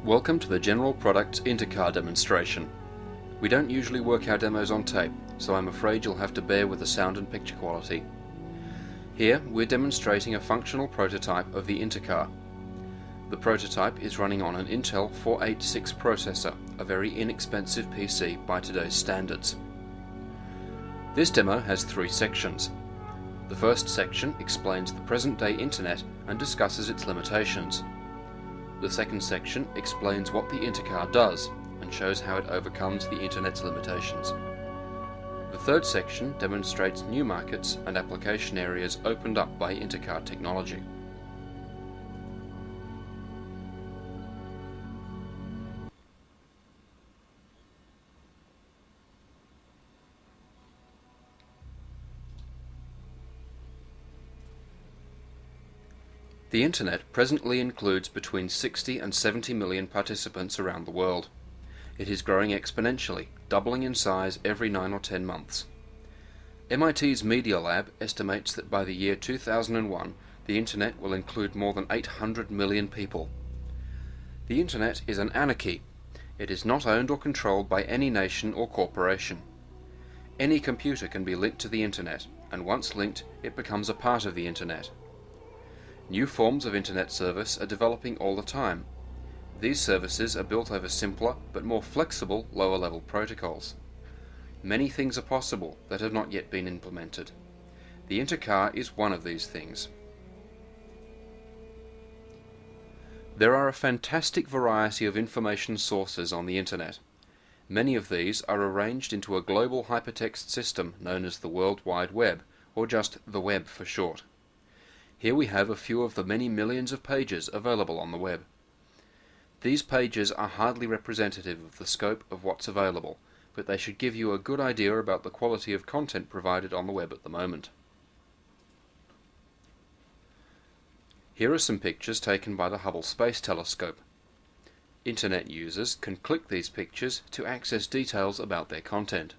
Welcome to the General Products Intercar demonstration. We don't usually work our demos on tape, so I'm afraid you'll have to bear with the sound and picture quality. Here we're demonstrating a functional prototype of the Intercar. The prototype is running on an Intel 486 processor, a very inexpensive PC by today's standards. This demo has three sections. The first section explains the present-day Internet and discusses its limitations. The second section explains what the Intercar does and shows how it overcomes the Internet's limitations. The third section demonstrates new markets and application areas opened up by Intercar technology. The Internet presently includes between 60 and 70 million participants around the world. It is growing exponentially, doubling in size every 9 or 10 months. MIT's Media Lab estimates that by the year 2001, the Internet will include more than 800 million people. The Internet is an anarchy. It is not owned or controlled by any nation or corporation. Any computer can be linked to the Internet, and once linked, it becomes a part of the Internet. New forms of Internet service are developing all the time. These services are built over simpler but more flexible lower-level protocols. Many things are possible that have not yet been implemented. The Intercar is one of these things. There are a fantastic variety of information sources on the Internet. Many of these are arranged into a global hypertext system known as the World Wide Web, or just the Web for short. Here we have a few of the many millions of pages available on the web. These pages are hardly representative of the scope of what's available, but they should give you a good idea about the quality of content provided on the web at the moment. Here are some pictures taken by the Hubble Space Telescope. Internet users can click these pictures to access details about their content.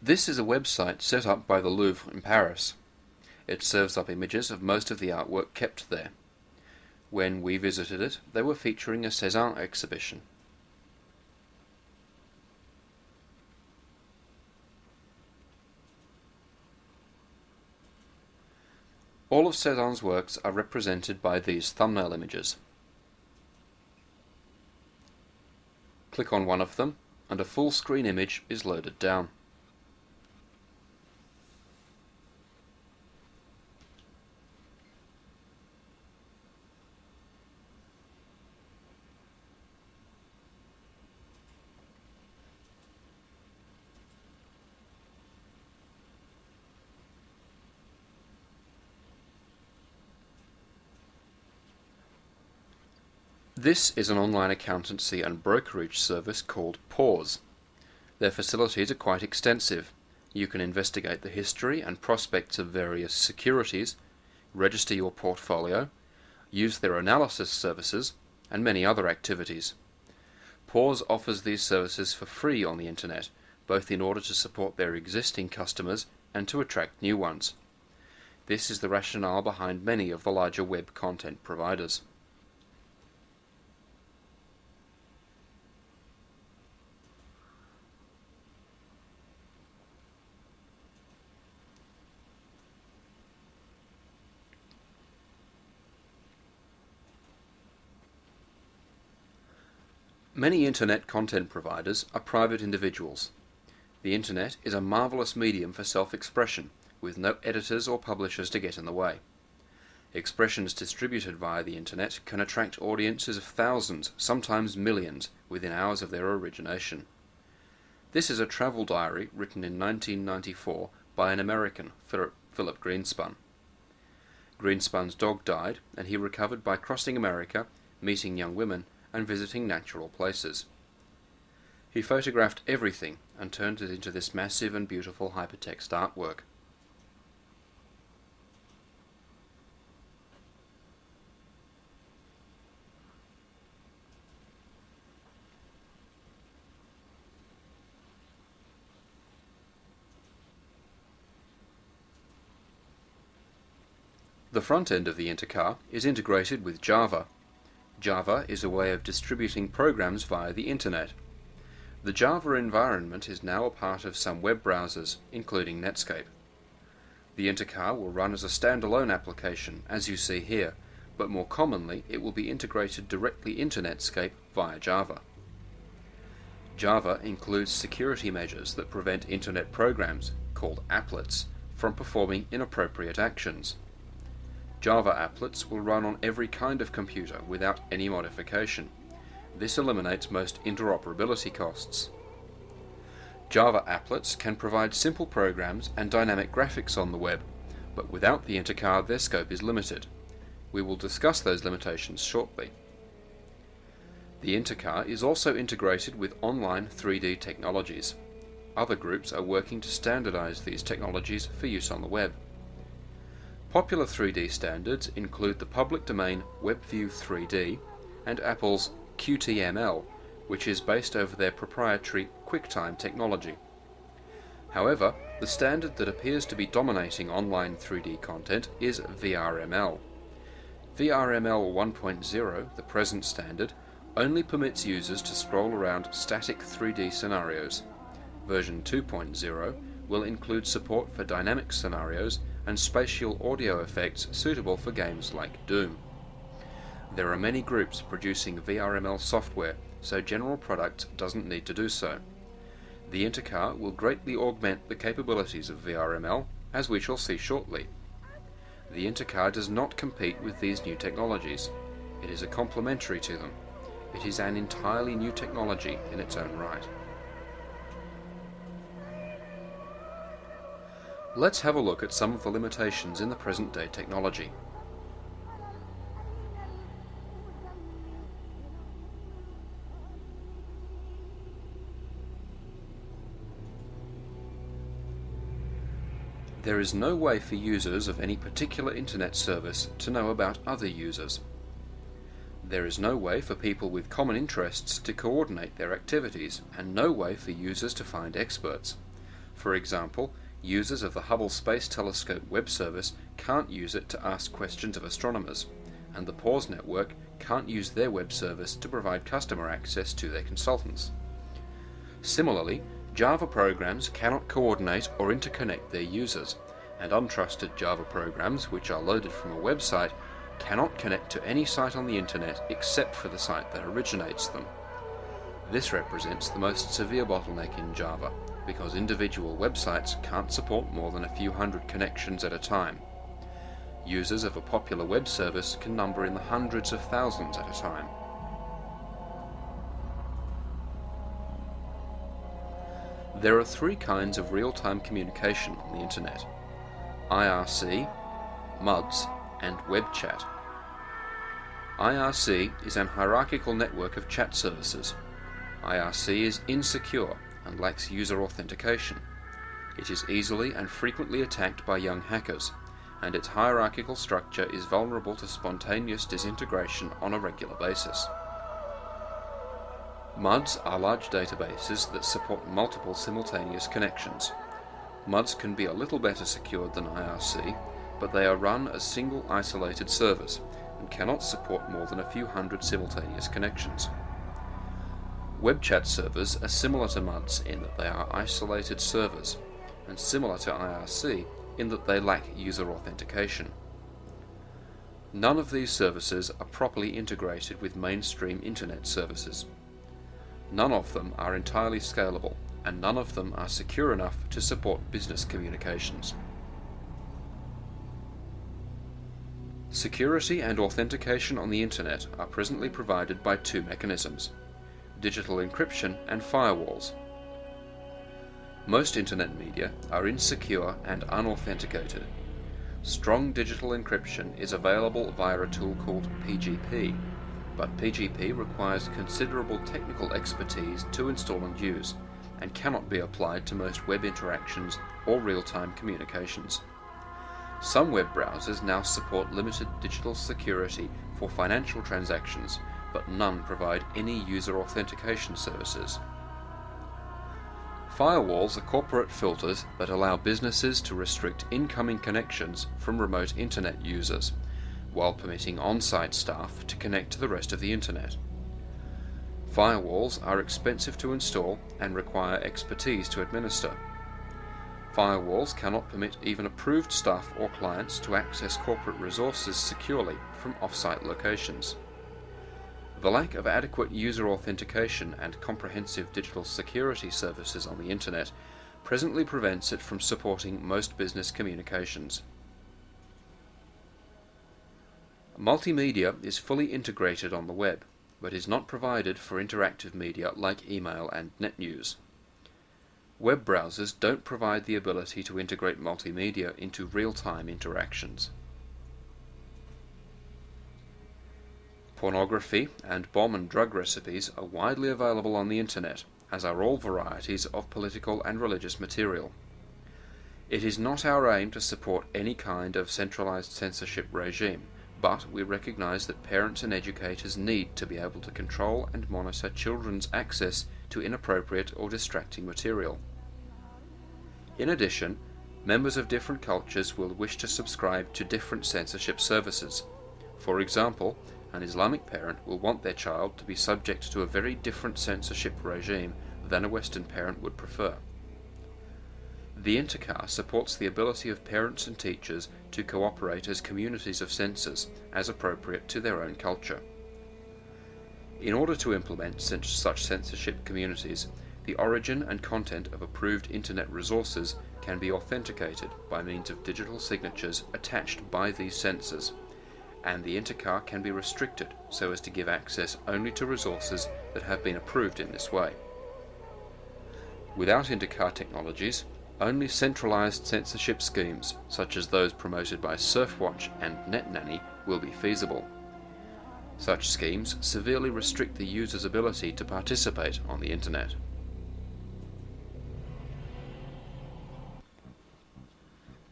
This is a website set up by the Louvre in Paris. It serves up images of most of the artwork kept there. When we visited it, they were featuring a Cézanne exhibition. All of Cézanne's works are represented by these thumbnail images. Click on one of them, and a full screen image is loaded down. This is an online accountancy and brokerage service called Pause. Their facilities are quite extensive. You can investigate the history and prospects of various securities, register your portfolio, use their analysis services, and many other activities. Pause offers these services for free on the Internet, both in order to support their existing customers and to attract new ones. This is the rationale behind many of the larger web content providers. Many Internet content providers are private individuals. The Internet is a marvelous medium for self-expression, with no editors or publishers to get in the way. Expressions distributed via the Internet can attract audiences of thousands, sometimes millions, within hours of their origination. This is a travel diary written in 1994 by an American, Philip Greenspun. Greenspun's dog died, and he recovered by crossing America, meeting young women, and visiting natural places. He photographed everything and turned it into this massive and beautiful hypertext artwork. The front end of the Intercar is integrated with Java. Java is a way of distributing programs via the Internet. The Java environment is now a part of some web browsers, including Netscape. The Intercar will run as a standalone application, as you see here, but more commonly it will be integrated directly into Netscape via Java. Java includes security measures that prevent Internet programs, called applets, from performing inappropriate actions. Java applets will run on every kind of computer without any modification. This eliminates most interoperability costs. Java applets can provide simple programs and dynamic graphics on the web, but without the Intercar their scope is limited. We will discuss those limitations shortly. The Intercar is also integrated with online 3D technologies. Other groups are working to standardize these technologies for use on the web. Popular 3D standards include the public domain WebView 3D and Apple's Qtml, which is based over their proprietary QuickTime technology. However, the standard that appears to be dominating online 3D content is VRML. VRML 1.0, the present standard, only permits users to scroll around static 3D scenarios. Version 2.0 will include support for dynamic scenarios and spatial audio effects suitable for games like Doom. There are many groups producing VRML software, so general product doesn't need to do so. The Intercar will greatly augment the capabilities of VRML, as we shall see shortly. The Intercar does not compete with these new technologies. It is a complementary to them. It is an entirely new technology in its own right. Let's have a look at some of the limitations in the present-day technology. There is no way for users of any particular internet service to know about other users. There is no way for people with common interests to coordinate their activities, and no way for users to find experts. For example, users of the Hubble Space Telescope web service can't use it to ask questions of astronomers, and the PAWS network can't use their web service to provide customer access to their consultants. Similarly, Java programs cannot coordinate or interconnect their users, and untrusted Java programs, which are loaded from a website, cannot connect to any site on the internet except for the site that originates them. This represents the most severe bottleneck in Java, because individual websites can't support more than a few hundred connections at a time. Users of a popular web service can number in the hundreds of thousands at a time. There are three kinds of real-time communication on the internet: IRC, MUDs, and web chat. IRC is an hierarchical network of chat services. IRC is insecure and lacks user authentication. It is easily and frequently attacked by young hackers, and its hierarchical structure is vulnerable to spontaneous disintegration on a regular basis. MUDs are large databases that support multiple simultaneous connections. MUDs can be a little better secured than IRC, but they are run as single isolated servers and cannot support more than a few hundred simultaneous connections. Web chat servers are similar to MUDs in that they are isolated servers, and similar to IRC in that they lack user authentication. None of these services are properly integrated with mainstream internet services. None of them are entirely scalable, and none of them are secure enough to support business communications. Security and authentication on the internet are presently provided by two mechanisms: digital encryption and firewalls. Most internet media are insecure and unauthenticated. Strong digital encryption is available via a tool called PGP. but PGP requires considerable technical expertise to install and use, and cannot be applied to most web interactions or real-time communications. Some web browsers now support limited digital security for financial transactions, but none provide any user authentication services. Firewalls are corporate filters that allow businesses to restrict incoming connections from remote internet users, while permitting on-site staff to connect to the rest of the internet. Firewalls are expensive to install and require expertise to administer. Firewalls cannot permit even approved staff or clients to access corporate resources securely from off-site locations. The lack of adequate user authentication and comprehensive digital security services on the internet presently prevents it from supporting most business communications. Multimedia is fully integrated on the web, but is not provided for interactive media like email and net news. Web browsers don't provide the ability to integrate multimedia into real-time interactions. Pornography and bomb and drug recipes are widely available on the internet, as are all varieties of political and religious material. It is not our aim to support any kind of centralized censorship regime, but we recognize that parents and educators need to be able to control and monitor children's access to inappropriate or distracting material. In addition, members of different cultures will wish to subscribe to different censorship services. For example, an Islamic parent will want their child to be subject to a very different censorship regime than a Western parent would prefer. The Intercar supports the ability of parents and teachers to cooperate as communities of censors, as appropriate to their own culture. In order to implement such censorship communities, the origin and content of approved internet resources can be authenticated by means of digital signatures attached by these censors, and the Intercar can be restricted so as to give access only to resources that have been approved in this way. Without Intercar technologies, only centralized censorship schemes, such as those promoted by Surfwatch and NetNanny, will be feasible. Such schemes severely restrict the user's ability to participate on the internet.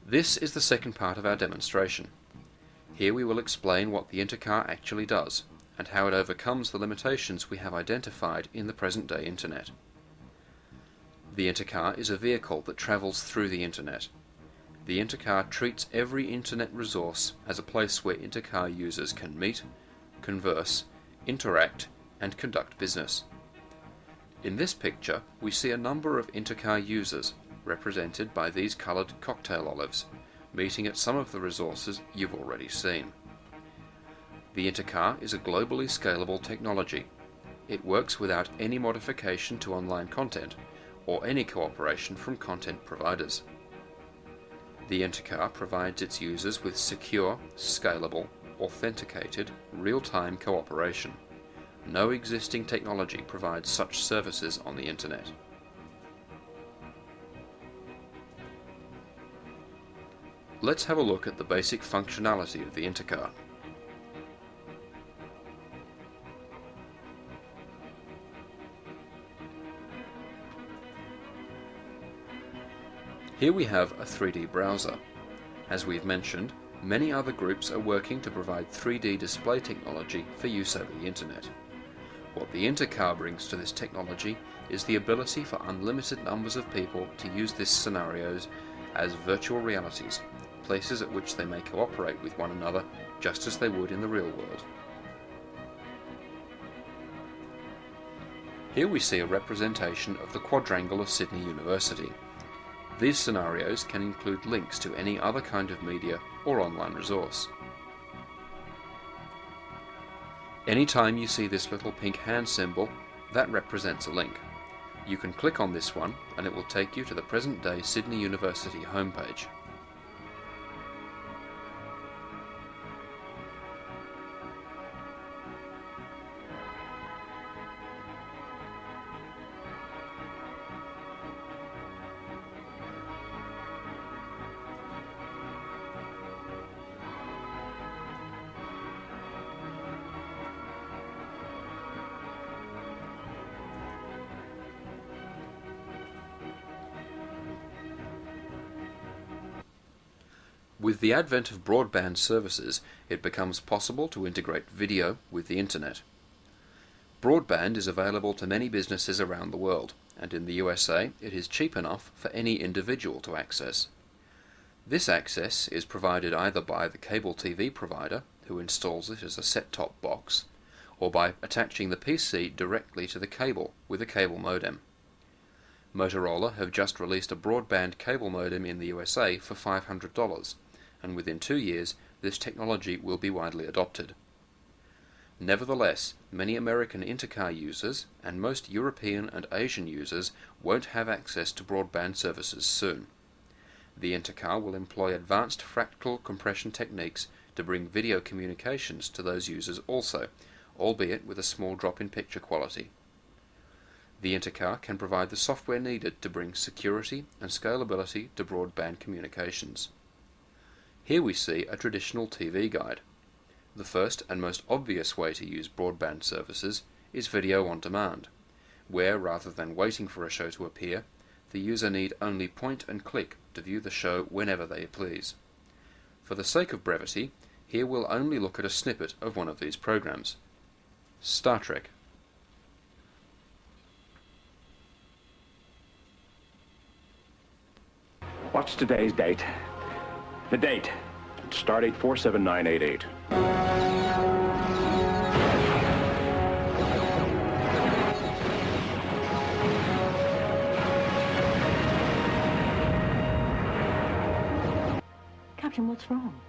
This is the second part of our demonstration. Here we will explain what the Intercar actually does, and how it overcomes the limitations we have identified in the present-day Internet. The Intercar is a vehicle that travels through the Internet. The Intercar treats every Internet resource as a place where Intercar users can meet, converse, interact, and conduct business. In this picture, we see a number of Intercar users, represented by these coloured cocktail olives, meeting at some of the resources you've already seen. The Intercar is a globally scalable technology. It works without any modification to online content, or any cooperation from content providers. The Intercar provides its users with secure, scalable, authenticated, real-time cooperation. No existing technology provides such services on the Internet. Let's have a look at the basic functionality of the Intercar. Here we have a 3D browser. As we've mentioned, many other groups are working to provide 3D display technology for use over the Internet. What the Intercar brings to this technology is the ability for unlimited numbers of people to use these scenarios as virtual realities, places at which they may cooperate with one another just as they would in the real world. Here we see a representation of the quadrangle of Sydney University. These scenarios can include links to any other kind of media or online resource. Anytime you see this little pink hand symbol, that represents a link. You can click on this one and it will take you to the present-day Sydney University homepage. With the advent of broadband services, it becomes possible to integrate video with the Internet. Broadband is available to many businesses around the world, and in the USA it is cheap enough for any individual to access. This access is provided either by the cable TV provider, who installs it as a set-top box, or by attaching the PC directly to the cable with a cable modem. Motorola have just released a broadband cable modem in the USA for $500, and within 2 years this technology will be widely adopted. Nevertheless, many American intercar users and most European and Asian users won't have access to broadband services soon. The intercar will employ advanced fractal compression techniques to bring video communications to those users also, albeit with a small drop in picture quality. The intercar can provide the software needed to bring security and scalability to broadband communications. Here we see a traditional TV guide. The first and most obvious way to use broadband services is video on demand, where rather than waiting for a show to appear, the user need only point and click to view the show whenever they please. For the sake of brevity, here we'll only look at a snippet of one of these programs. Star Trek. What's today's date? The date. Stardate 47988. Captain, what's wrong?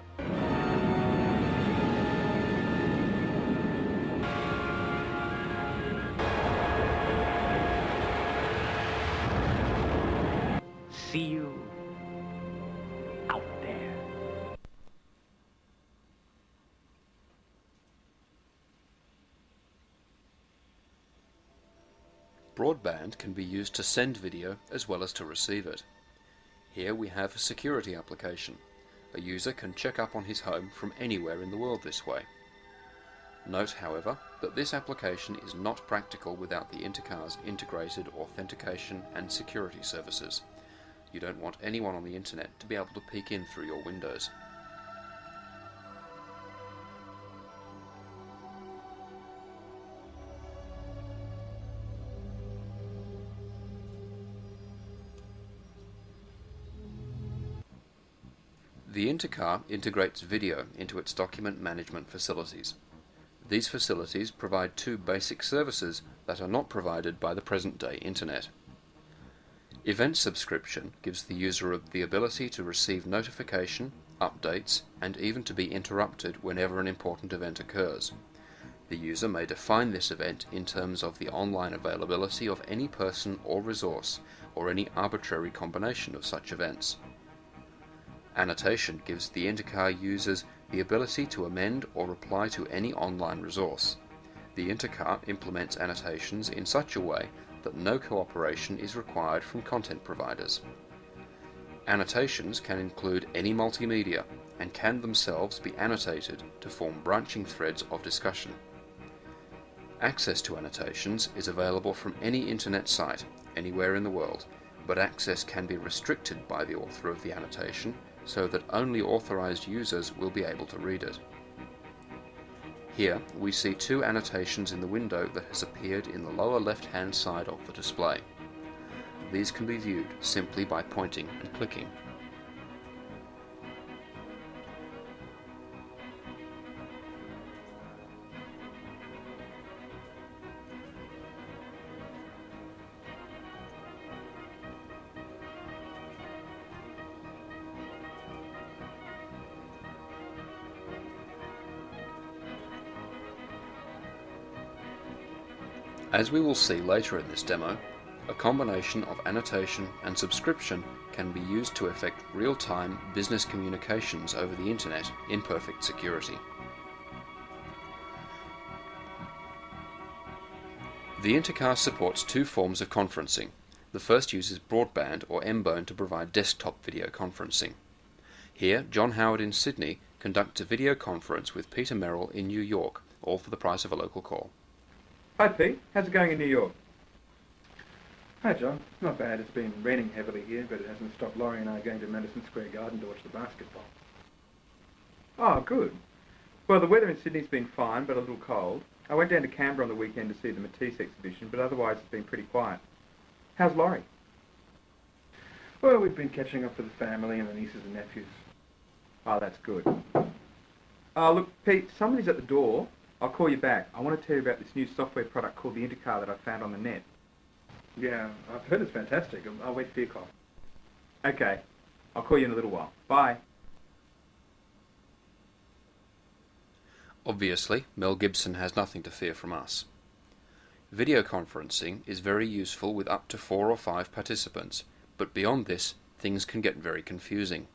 See you out there. Broadband can be used to send video as well as to receive it. Here we have a security application. A user can check up on his home from anywhere in the world this way. Note, however, that this application is not practical without the intercar's integrated authentication and security services. You don't want anyone on the internet to be able to peek in through your windows. The intercar integrates video into its document management facilities. These facilities provide two basic services that are not provided by the present-day Internet. Event subscription gives the user the ability to receive notification, updates, and even to be interrupted whenever an important event occurs. The user may define this event in terms of the online availability of any person or resource, or any arbitrary combination of such events. Annotation gives the intercar users the ability to amend or reply to any online resource. The intercar implements annotations in such a way that no cooperation is required from content providers. Annotations can include any multimedia and can themselves be annotated to form branching threads of discussion. Access to annotations is available from any internet site anywhere in the world, but access can be restricted by the author of the annotation so that only authorized users will be able to read it. Here we see two annotations in the window that has appeared in the lower left-hand side of the display. These can be viewed simply by pointing and clicking. As we will see later in this demo, a combination of annotation and subscription can be used to effect real-time business communications over the internet in perfect security. The intercar supports two forms of conferencing. The first uses broadband or M-Bone to provide desktop video conferencing. Here, John Howard in Sydney conducts a video conference with Peter Merrill in New York, all for the price of a local call. Hi Pete, how's it going in New York? Hi John, not bad. It's been raining heavily here, but it hasn't stopped Laurie and I going to Madison Square Garden to watch the basketball. Oh, good. Well, the weather in Sydney's been fine, but a little cold. I went down to Canberra on the weekend to see the Matisse exhibition, but otherwise it's been pretty quiet. How's Laurie? Well, we've been catching up with the family and the nieces and nephews. Oh, that's good. Look, Pete, somebody's at the door. I'll call you back. I want to tell you about this new software product called the Intercar that I found on the net. Yeah, I've heard it's fantastic. I'll wait for your call. Okay. I'll call you in a little while. Bye. Obviously, Mel Gibson has nothing to fear from us. Video conferencing is very useful with up to 4 or 5 participants, but beyond this, things can get very confusing.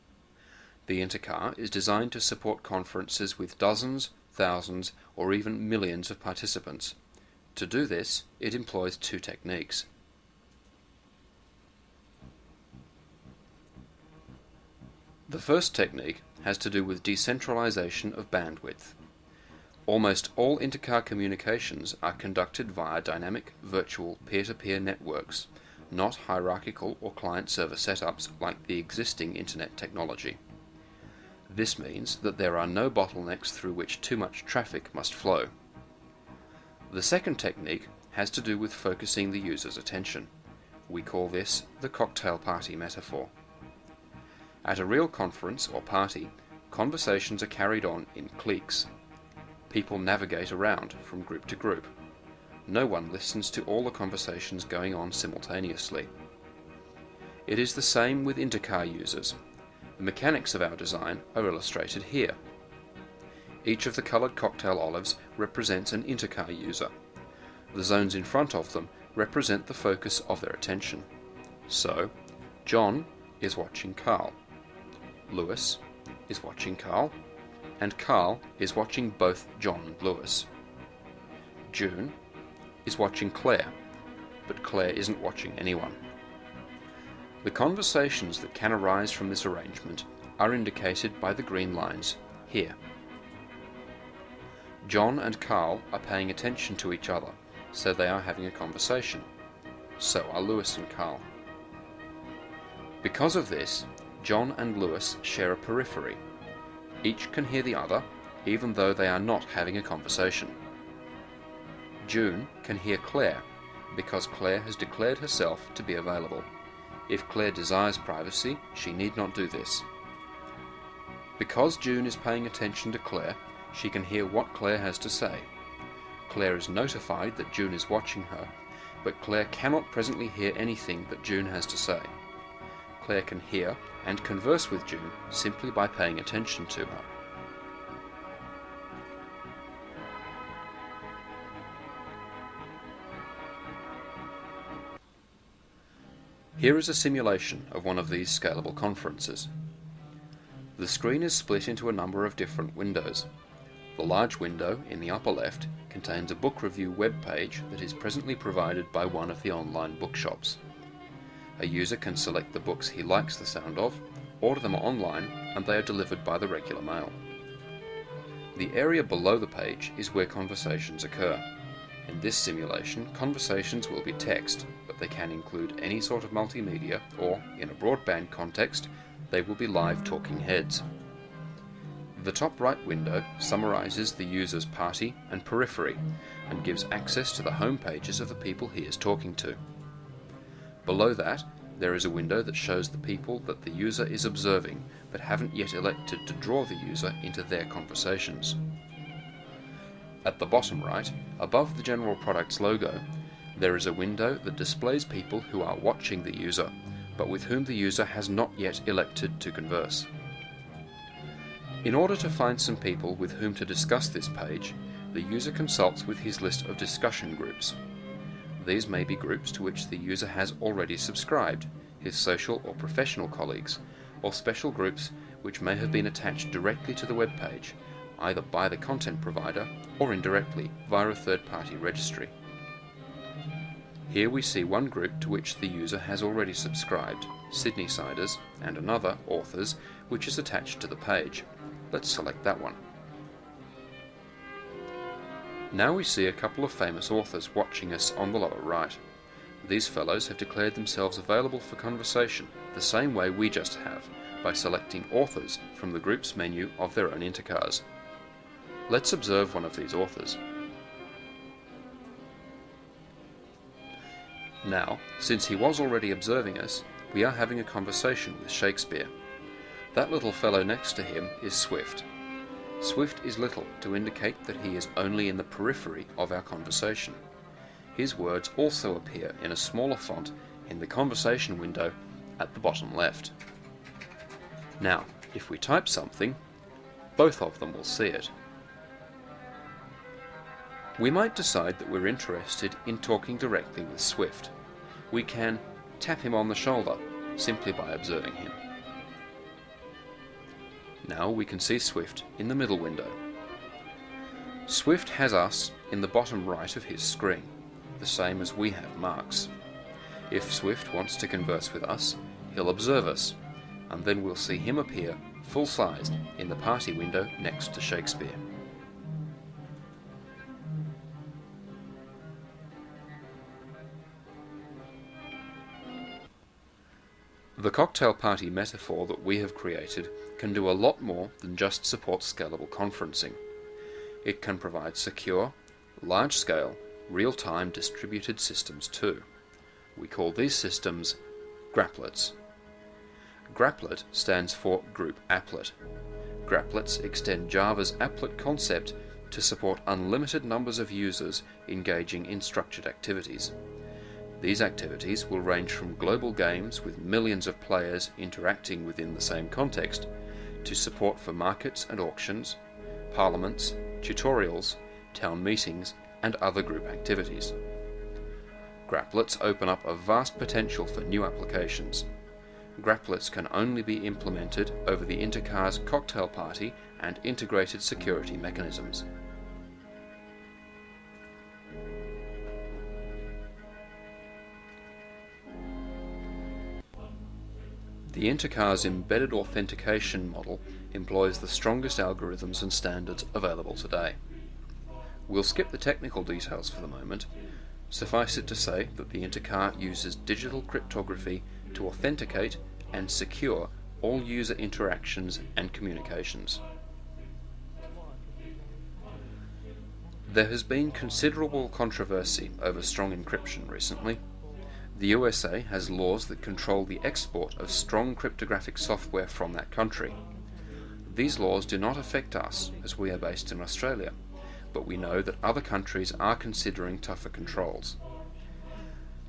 The Intercar is designed to support conferences with dozens, thousands, or even millions of participants. To do this, it employs 2 techniques. The first technique has to do with decentralization of bandwidth. Almost all Intercar communications are conducted via dynamic, virtual, peer-to-peer networks, not hierarchical or client-server setups like the existing Internet technology. This means that there are no bottlenecks through which too much traffic must flow. The second technique has to do with focusing the user's attention. We call this the cocktail party metaphor. At a real conference or party, conversations are carried on in cliques. People navigate around from group to group. No one listens to all the conversations going on simultaneously. It is the same with Intercar users. The mechanics of our design are illustrated here. Each of the coloured cocktail olives represents an Intercar user. The zones in front of them represent the focus of their attention. So, John is watching Carl. Lewis is watching Carl, and Carl is watching both John and Lewis. June is watching Claire, but Claire isn't watching anyone. The conversations that can arise from this arrangement are indicated by the green lines here. John and Carl are paying attention to each other, so they are having a conversation. So are Lewis and Carl. Because of this, John and Lewis share a periphery. Each can hear the other, even though they are not having a conversation. June can hear Claire, because Claire has declared herself to be available. If Claire desires privacy, she need not do this. Because June is paying attention to Claire, she can hear what Claire has to say. Claire is notified that June is watching her, but Claire cannot presently hear anything that June has to say. Claire can hear and converse with June simply by paying attention to her. Here is a simulation of one of these scalable conferences. The screen is split into a number of different windows. The large window in the upper left contains a book review web page that is presently provided by one of the online bookshops. A user can select the books he likes the sound of, order them online, and they are delivered by the regular mail. The area below the page is where conversations occur. In this simulation, conversations will be text, but they can include any sort of multimedia, or, in a broadband context, they will be live talking heads. The top right window summarizes the user's party and periphery, and gives access to the home pages of the people he is talking to. Below that, there is a window that shows the people that the user is observing, but haven't yet elected to draw the user into their conversations. At the bottom right, above the General Products logo, there is a window that displays people who are watching the user, but with whom the user has not yet elected to converse. In order to find some people with whom to discuss this page, the user consults with his list of discussion groups. These may be groups to which the user has already subscribed, his social or professional colleagues, or special groups which may have been attached directly to the web page, either by the content provider or indirectly via a third-party registry. Here we see one group to which the user has already subscribed, Sydney Siders, and another, Authors, which is attached to the page. Let's select that one. Now we see a couple of famous authors watching us on the lower right. These fellows have declared themselves available for conversation, the same way we just have, by selecting authors from the group's menu of their own intercars. Let's observe one of these authors. Now, since he was already observing us, we are having a conversation with Shakespeare. That little fellow next to him is Swift. Swift is little to indicate that he is only in the periphery of our conversation. His words also appear in a smaller font in the conversation window at the bottom left. Now, if we type something, both of them will see it. We might decide that we're interested in talking directly with Swift. We can tap him on the shoulder simply by observing him. Now we can see Swift in the middle window. Swift has us in the bottom right of his screen, the same as we have Mark's. If Swift wants to converse with us, he'll observe us, and then we'll see him appear full-sized in the party window next to Shakespeare. The cocktail party metaphor that we have created can do a lot more than just support scalable conferencing. It can provide secure, large-scale, real-time distributed systems too. We call these systems Graplets. Graplet stands for Group Applet. Graplets extend Java's applet concept to support unlimited numbers of users engaging in structured activities. These activities will range from global games with millions of players interacting within the same context, to support for markets and auctions, parliaments, tutorials, town meetings, and other group activities. Graplets open up a vast potential for new applications. Graplets can only be implemented over the Intercar's cocktail party and integrated security mechanisms. The Intercar's embedded authentication model employs the strongest algorithms and standards available today. We'll skip the technical details for the moment. Suffice it to say that the Intercar uses digital cryptography to authenticate and secure all user interactions and communications. There has been considerable controversy over strong encryption recently. The USA has laws that control the export of strong cryptographic software from that country. These laws do not affect us, as we are based in Australia, but we know that other countries are considering tougher controls.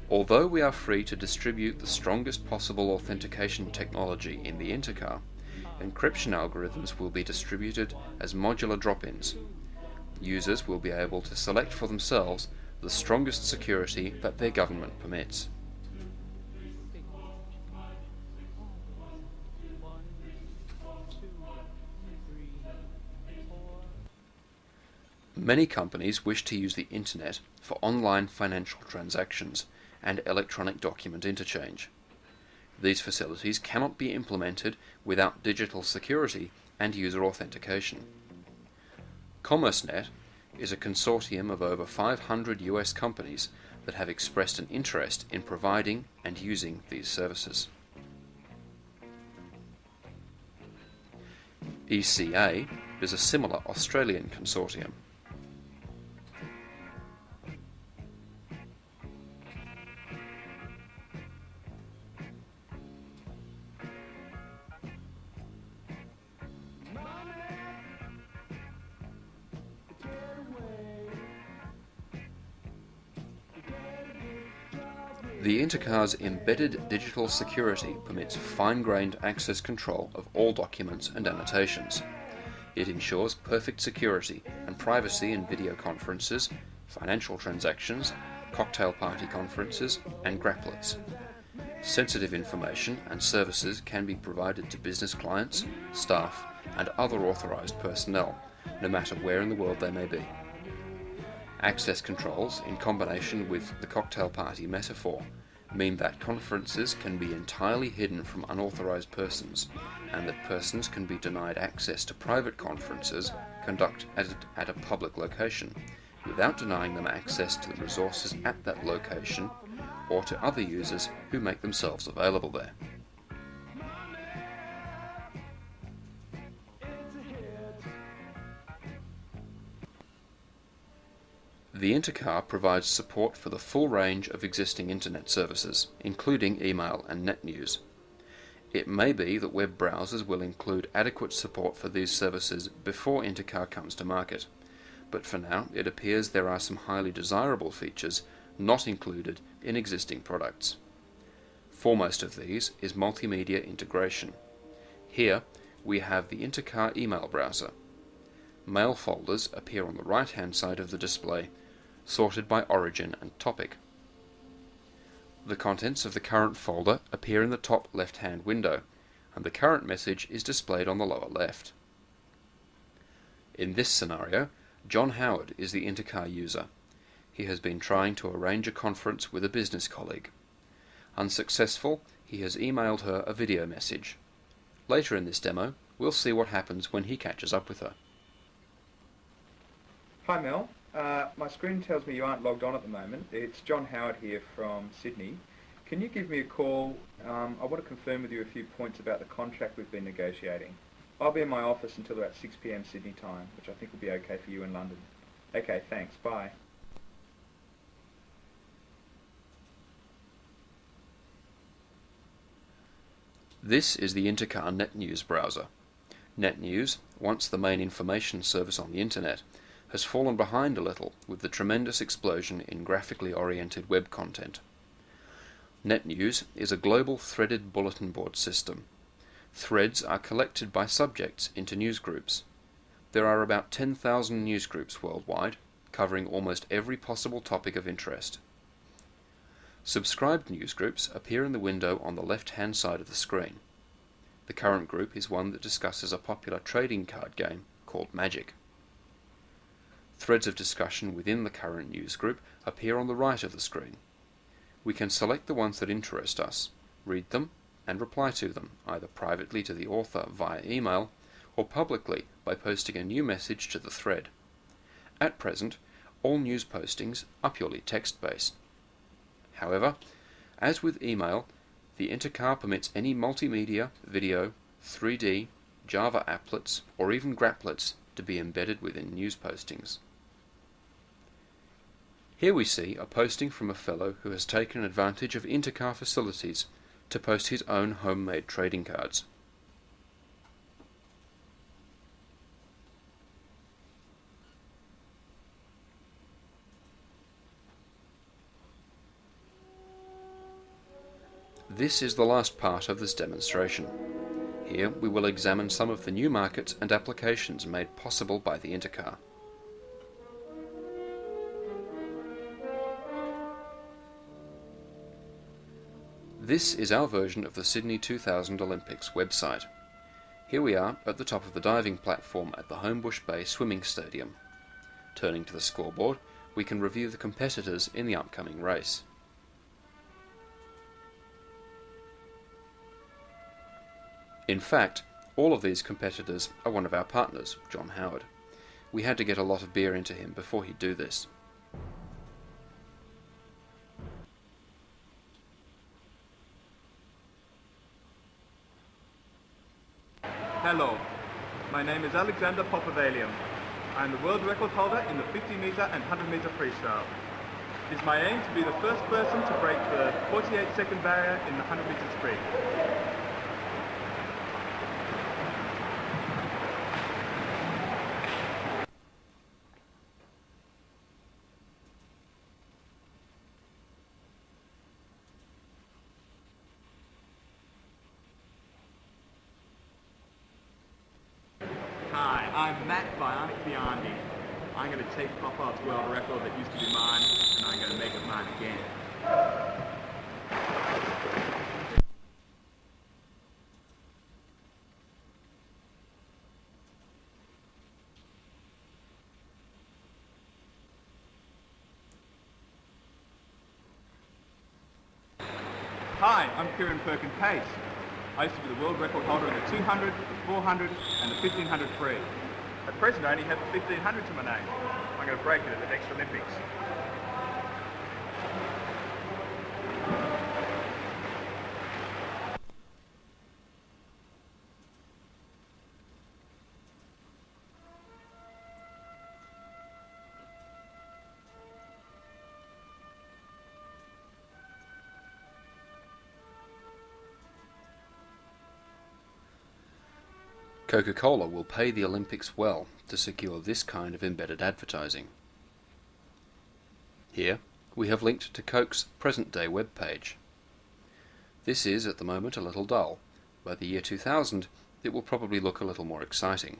Although we are free to distribute the strongest possible authentication technology in the Intercar, encryption algorithms will be distributed as modular drop-ins. Users will be able to select for themselves the strongest security that their government permits. Many companies wish to use the Internet for online financial transactions and electronic document interchange. These facilities cannot be implemented without digital security and user authentication. CommerceNet is a consortium of over 500 US companies that have expressed an interest in providing and using these services. ECA is a similar Australian consortium. The Intercar's embedded digital security permits fine-grained access control of all documents and annotations. It ensures perfect security and privacy in video conferences, financial transactions, cocktail party conferences, and Graplets. Sensitive information and services can be provided to business clients, staff, and other authorized personnel, no matter where in the world they may be. Access controls, in combination with the cocktail party metaphor, mean that conferences can be entirely hidden from unauthorized persons, and that persons can be denied access to private conferences conducted at a public location, without denying them access to the resources at that location or to other users who make themselves available there. The Intercar provides support for the full range of existing internet services, including email and net news. It may be that web browsers will include adequate support for these services before Intercar comes to market, but for now it appears there are some highly desirable features not included in existing products. Foremost of these is multimedia integration. Here we have the Intercar email browser. Mail folders appear on the right-hand side of the display, sorted by origin and topic. The contents of the current folder appear in the top left-hand window, and the current message is displayed on the lower left. In this scenario, John Howard is the Intercar user. He has been trying to arrange a conference with a business colleague. Unsuccessful, he has emailed her a video message. Later in this demo, we'll see what happens when he catches up with her. Hi Mel, my screen tells me you aren't logged on at the moment. It's John Howard here from Sydney. Can you give me a call? I want to confirm with you a few points about the contract we've been negotiating. I'll be in my office until about 6 p.m. Sydney time, which I think will be okay for you in London. Okay, thanks, bye. This is the Intercar NetNews browser. NetNews, once the main information service on the internet, has fallen behind a little with the tremendous explosion in graphically oriented web content. NetNews is a global threaded bulletin board system. Threads are collected by subjects into newsgroups. There are about 10,000 newsgroups worldwide, covering almost every possible topic of interest. Subscribed newsgroups appear in the window on the left-hand side of the screen. The current group is one that discusses a popular trading card game called Magic. Threads of discussion within the current newsgroup appear on the right of the screen. We can select the ones that interest us, read them, and reply to them, either privately to the author via email, or publicly by posting a new message to the thread. At present, all news postings are purely text-based. However, as with email, the Intercar permits any multimedia, video, 3D, Java applets, or even graplets to be embedded within news postings. Here we see a posting from a fellow who has taken advantage of Intercar facilities to post his own homemade trading cards. This is the last part of this demonstration. Here we will examine some of the new markets and applications made possible by the Intercar. This is our version of the Sydney 2000 Olympics website. Here we are at the top of the diving platform at the Homebush Bay Swimming Stadium. Turning to the scoreboard, we can review the competitors in the upcoming race. In fact, all of these competitors are one of our partners, John Howard. We had to get a lot of beer into him before he'd do this. Hello, my name is Alexander Popovalian. I am the world record holder in the 50 metre and 100 metre freestyle. It is my aim to be the first person to break the 48-second barrier in the 100 metre sprint. Hi, I'm Matt Bionic Biondi. I'm going to take Popov's world record that used to be mine, and I'm going to make it mine again. Hi, I'm Kieran Perkin-Pace. I used to be the world record holder in the 200, the 400, and the 1500 free. At present, I only have the 1500 to my name. I'm going to break it at the next Olympics. Coca-Cola will pay the Olympics well to secure this kind of embedded advertising. Here we have linked to Coke's present-day web page. This is at the moment a little dull. By the year 2000 it will probably look a little more exciting.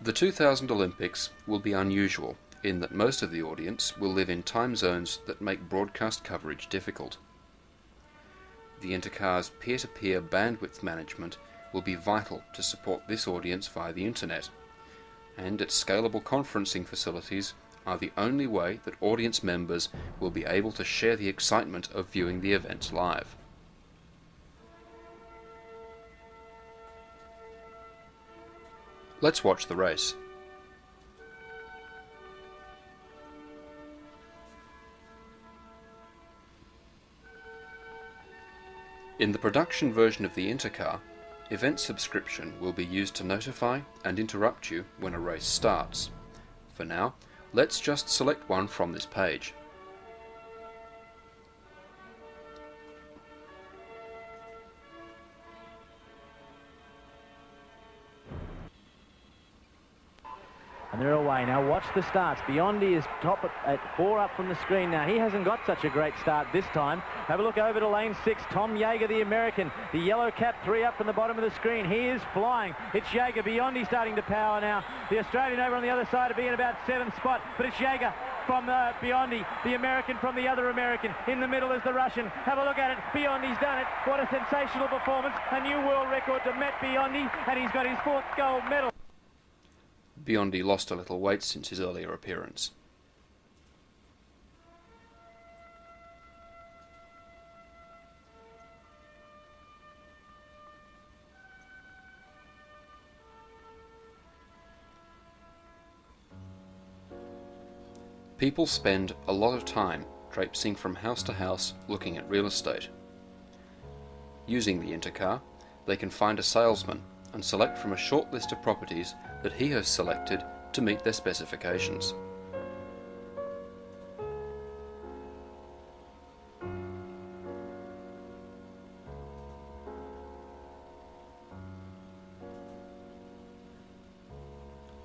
The 2000 Olympics will be unusual in that most of the audience will live in time zones that make broadcast coverage difficult. The Intercar's peer-to-peer bandwidth management will be vital to support this audience via the internet, and its scalable conferencing facilities are the only way that audience members will be able to share the excitement of viewing the events live. Let's watch the race. In the production version of the Intercar, event subscription will be used to notify and interrupt you when a race starts. For now, let's just select one from this page. And they're away now. Watch the starts. Biondi is top at 4 up from the screen now. He hasn't got such a great start this time. Have a look over to lane 6. Tom Jaeger, the American. The yellow cap 3 up from the bottom of the screen. He is flying. It's Jaeger. Biondi starting to power now. The Australian over on the other side to be in about 7th spot. But it's Jaeger from Biondi. The American from the other American. In the middle is the Russian. Have a look at it. Biondi's done it. What a sensational performance. A new world record to Matt Biondi. And he's got his 4th gold medal. Biondi lost a little weight since his earlier appearance. People spend a lot of time traipsing from house to house looking at real estate. Using the Intercar, they can find a salesman and select from a short list of properties that he has selected to meet their specifications.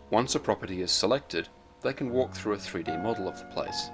Once a property is selected, they can walk through a 3D model of the place.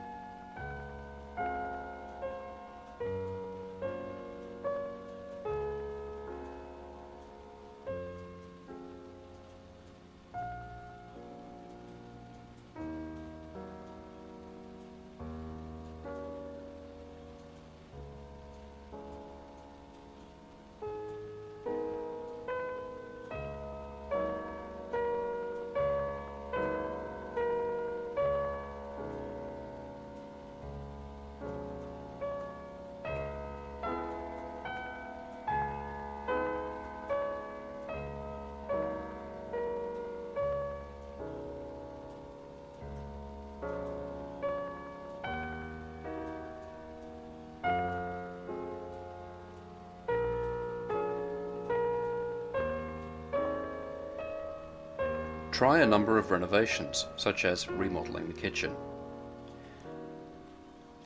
Try a number of renovations, such as remodeling the kitchen.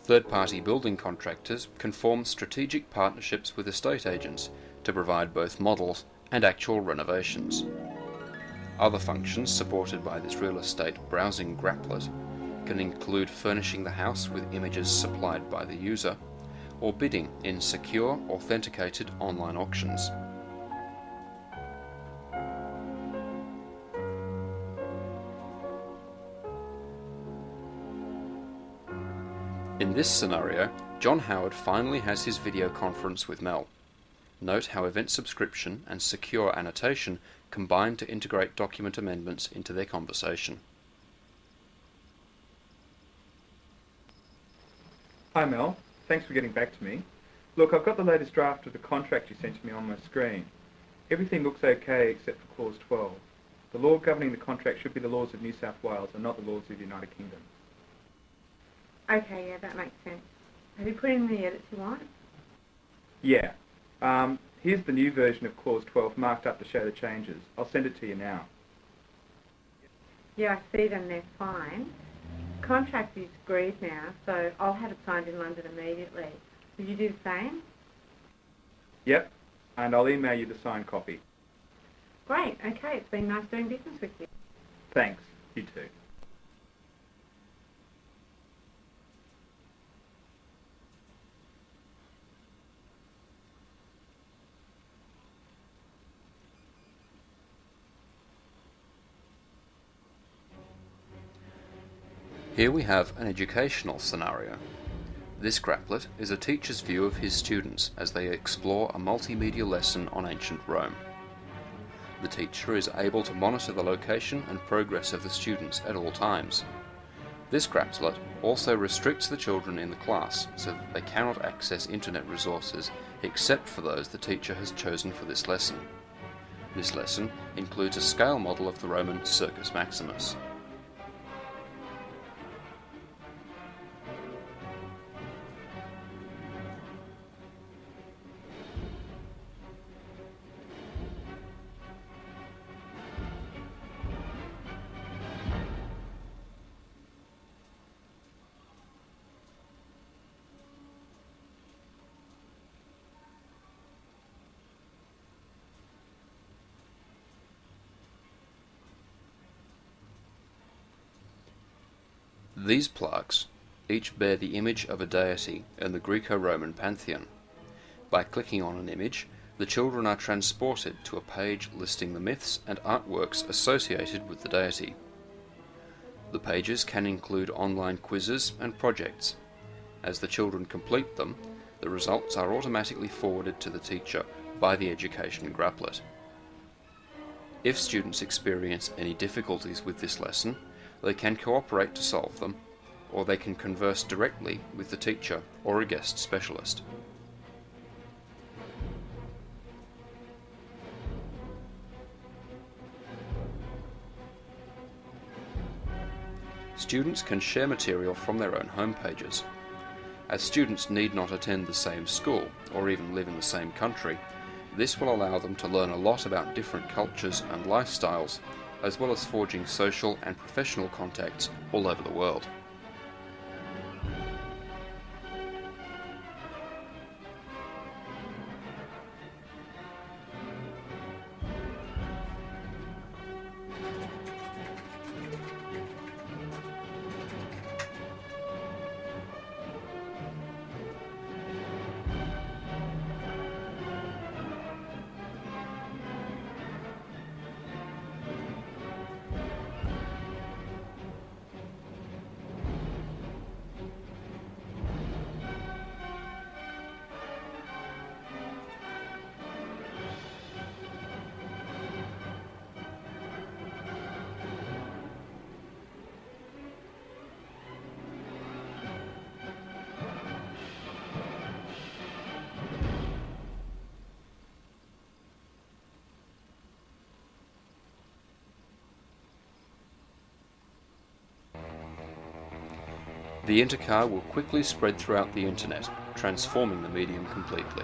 Third-party building contractors can form strategic partnerships with estate agents to provide both models and actual renovations. Other functions supported by this real estate browsing grapplet can include furnishing the house with images supplied by the user, or bidding in secure, authenticated online auctions. In this scenario, John Howard finally has his video conference with Mel. Note how event subscription and secure annotation combine to integrate document amendments into their conversation. Hi Mel, thanks for getting back to me. Look, I've got the latest draft of the contract you sent to me on my screen. Everything looks okay except for Clause 12. The law governing the contract should be the laws of New South Wales and not the laws of the United Kingdom. Okay, yeah, that makes sense. Have you put in the edits you want? Yeah. Here's the new version of Clause 12 marked up to show the changes. I'll send it to you now. Yeah, I see them, they're fine. contract is agreed now, so I'll have it signed in London immediately. Will you do the same? Yep, and I'll email you the signed copy. Great, okay, it's been nice doing business with you. Thanks. You too. Here we have an educational scenario. This Graplet is a teacher's view of his students as they explore a multimedia lesson on ancient Rome. The teacher is able to monitor the location and progress of the students at all times. This Graplet also restricts the children in the class so that they cannot access internet resources except for those the teacher has chosen for this lesson. This lesson includes a scale model of the Roman Circus Maximus. These plaques each bear the image of a deity in the Greco-Roman pantheon. By clicking on an image, the children are transported to a page listing the myths and artworks associated with the deity. The pages can include online quizzes and projects. As the children complete them, the results are automatically forwarded to the teacher by the Education Graplet. If students experience any difficulties with this lesson, they can cooperate to solve them, or they can converse directly with the teacher or a guest specialist. Students can share material from their own home pages. As students need not attend the same school or even live in the same country, this will allow them to learn a lot about different cultures and lifestyles, as well as forging social and professional contacts all over the world. The Intercar will quickly spread throughout the internet, transforming the medium completely.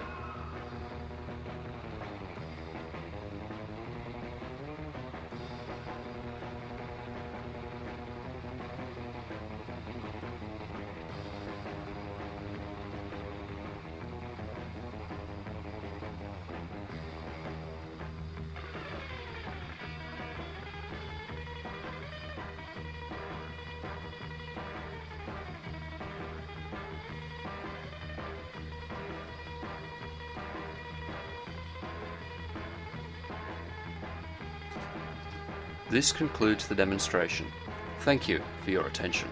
This concludes the demonstration. Thank you for your attention.